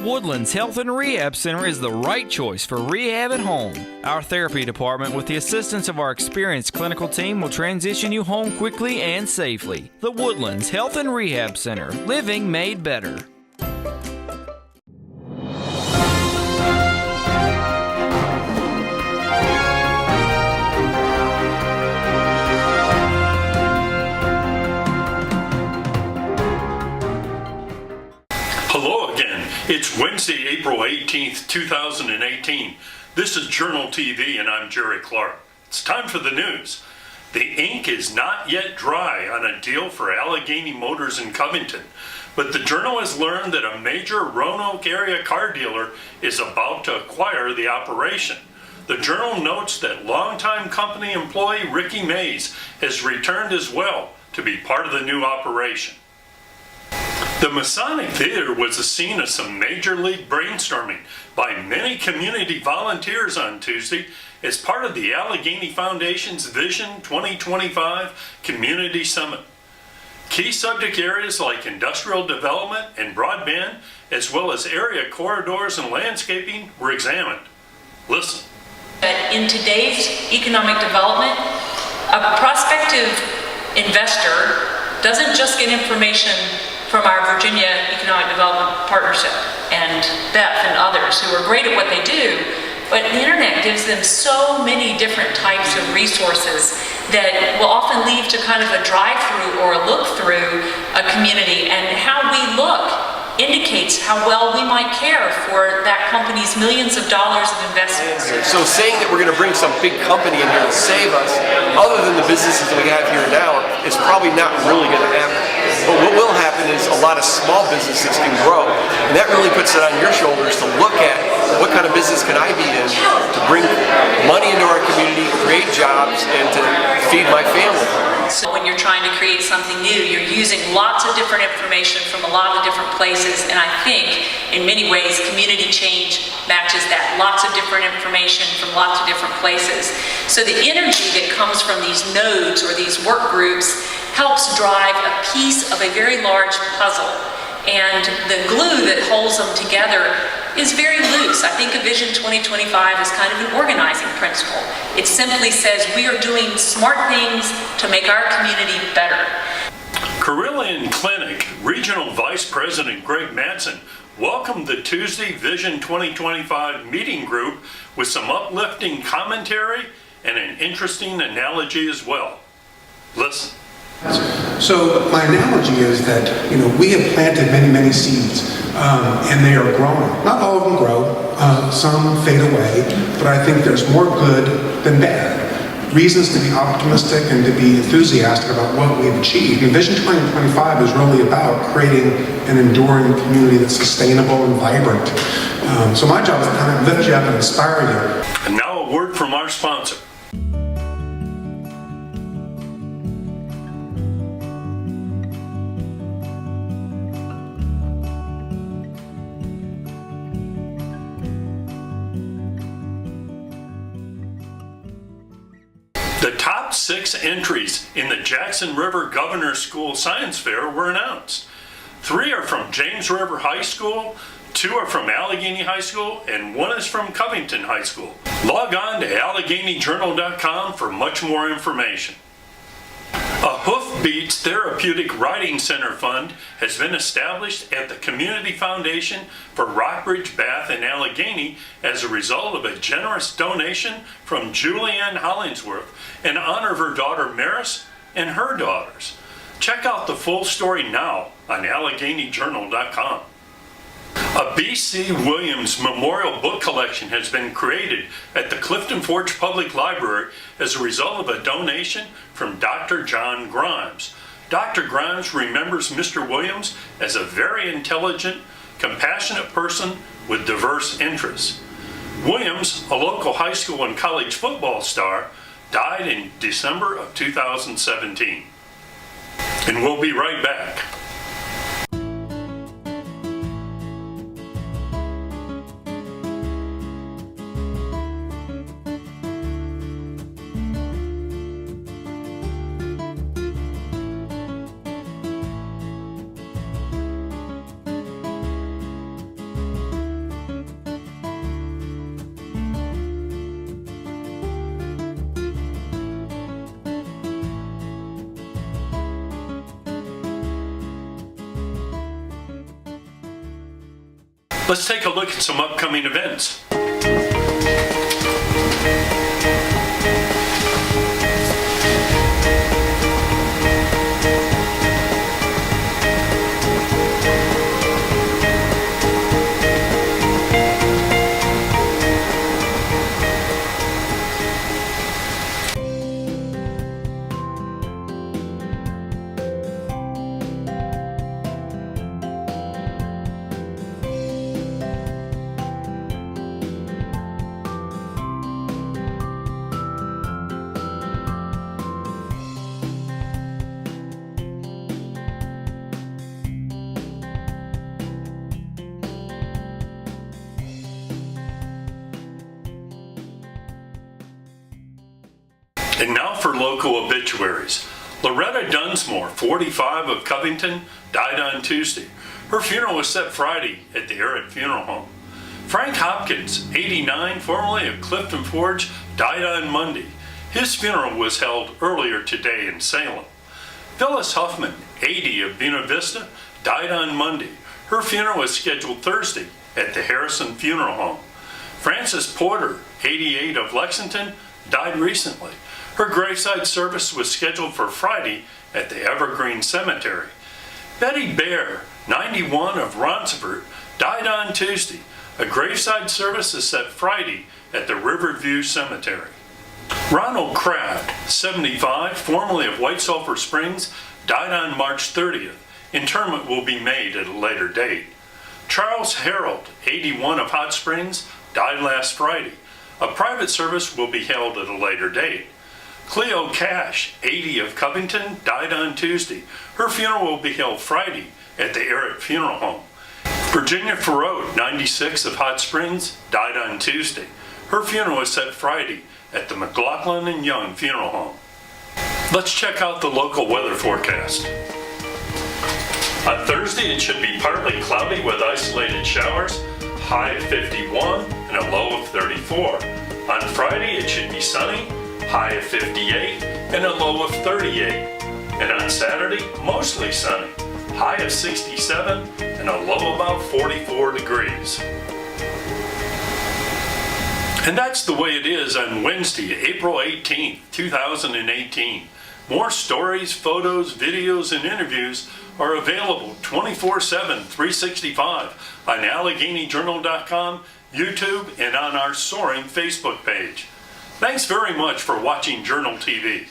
Woodlands Health and Rehab Center is the right choice for rehab at home. Our therapy department, with the assistance of our experienced clinical team, will transition you home quickly and safely. The Woodlands Health and Rehab Center, living made better. Hello again. It's Wednesday, April 18th, 2018. This is JournalTV and I'm Jerry Clark. It's time for the news. The ink is not yet dry on a deal for Alleghany Motors in Covington, but the Journal has learned that a major Roanoke area car dealer is about to acquire the operation. The Journal notes that longtime company employee Ricky Mays has returned as well to be part of the new operation. The Masonic Theater was the scene of some major league brainstorming by many community volunteers on Tuesday as part of the Alleghany Foundation's Vision 2025 Community Summit. Key subject areas like industrial development and broadband, as well as area corridors and landscaping, were examined. Listen. In today's economic development, a prospective investor doesn't just get information from our Virginia Economic Development Partnership and Beth and others who are great at what they do, but the internet gives them so many different types of resources that will often lead to kind of a drive-through or a look-through a community, and how we look indicates how well we might care for that company's millions of dollars of investments. So saying that we're going to bring some big company in here to save us, other than the businesses that we have here now, is probably not really going to happen. But what will happen is a lot of small businesses can grow, and that really puts it on your shoulders to look at what kind of business can I be in to bring money into our community, create jobs, and to feed my family. So when you're trying to create something new, you're using lots of different information from a lot of different places, and I think in many ways community change matches that. Lots of different information from lots of different places. So the energy that comes from these nodes or these work groups helps drive a piece of a very large puzzle, and the glue that holds them together is very loose. I think a Vision 2025 is kind of an organizing principle. It simply says we are doing smart things to make our community better. Carilion Clinic Regional Vice President Greg Madsen welcomed the Tuesday Vision 2025 meeting group with some uplifting commentary and an interesting analogy as well. Listen. So my analogy is that, we have planted many seeds, and they are growing. Not all of them grow, some fade away, but I think there's more good than bad. Reasons to be optimistic and to be enthusiastic about what we've achieved. And Vision 2025 is really about creating an enduring community that's sustainable and vibrant. So my job is to kind of lift you up and inspire you. And now a word from our sponsor. The top 6 entries in the Jackson River Governor's School Science Fair were announced. 3 are from James River High School, 2 are from Alleghany High School, and 1 is from Covington High School. Log on to AlleganyJournal.com for much more information. A Hoofbeats Therapeutic Riding Center Fund has been established at the Community Foundation for Rockbridge, Bath, and Alleghany as a result of a generous donation from Julianne Hollingsworth in honor of her daughter Maris and her daughters. Check out the full story now on AlleganyJournal.com. A B.C. Williams Memorial Book Collection has been created at the Clifton Forge Public Library as a result of a donation from Dr. John Grimes. Dr. Grimes remembers Mr. Williams as a very intelligent, compassionate person with diverse interests. Williams, a local high school and college football star, died in December of 2017. And we'll be right back. Let's take a look at some upcoming events. And now for local obituaries. Loretta Dunsmore, 45, of Covington, died on Tuesday. Her funeral was set Friday at the Arrett Funeral Home. Frank Hopkins, 89, formerly of Clifton Forge, died on Monday. His funeral was held earlier today in Salem. Phyllis Huffman, 80, of Buena Vista, died on Monday. Her funeral was scheduled Thursday at the Harrison Funeral Home. Frances Porter, 88, of Lexington, died recently. Her graveside service was scheduled for Friday at the Evergreen Cemetery. Betty Bear, 91, of Ronsford, died on Tuesday. A graveside service is set Friday at the Riverview Cemetery. Ronald Kraft, 75, formerly of White Sulphur Springs, died on March 30th. Interment will be made at a later date. Charles Harold, 81, of Hot Springs, died last Friday. A private service will be held at a later date. Cleo Cash, 80, of Covington, died on Tuesday. Her funeral will be held Friday at the Arrett Funeral Home. Virginia Farode, 96, of Hot Springs, died on Tuesday. Her funeral is set Friday at the McLaughlin and Young Funeral Home. Let's check out the local weather forecast. On Thursday, it should be partly cloudy with isolated showers, high of 51 and a low of 34. On Friday, it should be sunny, high of 58 and a low of 38. And on Saturday, mostly sunny, high of 67 and a low about 44 degrees. And that's the way it is on Wednesday, April 18th, 2018. More stories, photos, videos, and interviews are available 24/7, 365 on AlleganyJournal.com, YouTube, and on our soaring Facebook page. Thanks very much for watching Journal TV.